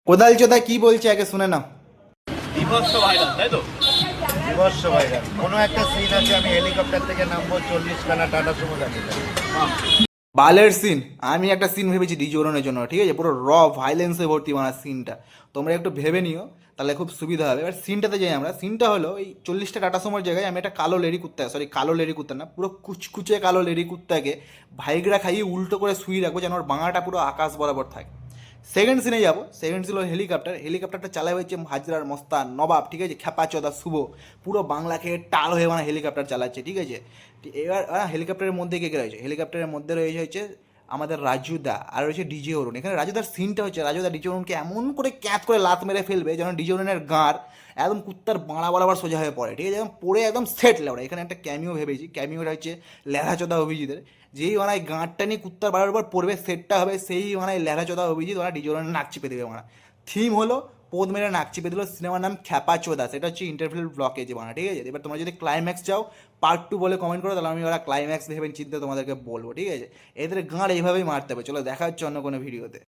কোদাল চোদা কি বলছে আগে শুনে নাও। বিভৎস ভাইরাল তাই তো? বিভৎস ভাইরাল কোনো একটা সিন আছে, আমি হেলিকপ্টার থেকে নামবো, 40 খানা টাটা সুমো দাঁড়িয়ে থাকবে। বালের সিন। আমি একটা সিন ভেবেছি ডিজোরনের জন্য, ঠিক আছে, পুরো ভাইলেন্সে ভর্তি বানা সিনটা। তোমরা একটু ভেবে নিও, তাহলে খুব সুবিধা হবে। এবার সিনটাতে যাই আমরা। সিনটা হলো এই 40টা টাটা সময়ের জায়গায় আমি একটা কালো লেডি কুত্তা, সরি কালো লেডি কুত্তা না, পুরো কুচকুচে কালো লেডি কুত্তাকে ভাইগরা খাইয়ে উল্টো করে শুয়ে রাখবো যেন ওর বাঙাটা পুরো আকাশ বরাবর থাকে। সেকেন্ড সিনে যাবো। সেকেন্ড ছিল হেলিকপ্টার। হেলিকপ্টারটা চালায় হচ্ছে হাজরার মস্তান নবাব, ঠিক আছে, খেপাচোদা শুভ, পুরো বাংলাকে টাল হয়ে মানে হেলিকপ্টার চালাচ্ছে, ঠিক আছে। এবার হেলিকপ্টারের মধ্যে কে কে রয়েছে? হেলিকপ্টারের মধ্যে রয়েছে হচ্ছে আমাদের রাজুদা, আর রয়েছে ডিজে অরুণ। এখানে রাজুদার সিনটা হচ্ছে রাজুদা ডিজে অরুণকে এমন করে ক্যাচ করে লাত মেরে ফেলবে যেন ডিজে অরুণের গাঁর একদম কুত্তার বাড়া বরাবর সোজা হয়ে পড়ে, ঠিক আছে, একদম পড়ে একদম সেট লেওড়া। এখানে একটা ক্যামিও ভেবেছি। ক্যামিওটা হচ্ছে লেহাচোদা অভিজিতের। যেই মানে গাঁটটা নিয়ে কুত্তার বাড়ার উপর পড়বে, সেটটা হবে সেই মানে লেহাচোদা অভিজিৎ, ওরা ডিজে অরুণের নাক চিপে দেবে মানে। থিম হলো পোদ মেরে নাক চিপে দিল। সিনেমার নাম খ্যাপাচোদা, সেটা হচ্ছে ইন্টারভেল ব্লকে যে বানা, ঠিক আছে। এবার তোমরা যদি ক্লাইম্যাক্স চাও পার্ট 2 বলে কমেন্ট করো, তাহলে আমি ওরা ক্লাইম্যাক্স ভেবে চিন্তা তোমাদেরকে বলবো, ঠিক আছে। এদের গাঁড় এইভাবেই মারতে হবে। চলো দেখা হচ্ছে অন্য কোনো ভিডিওতে।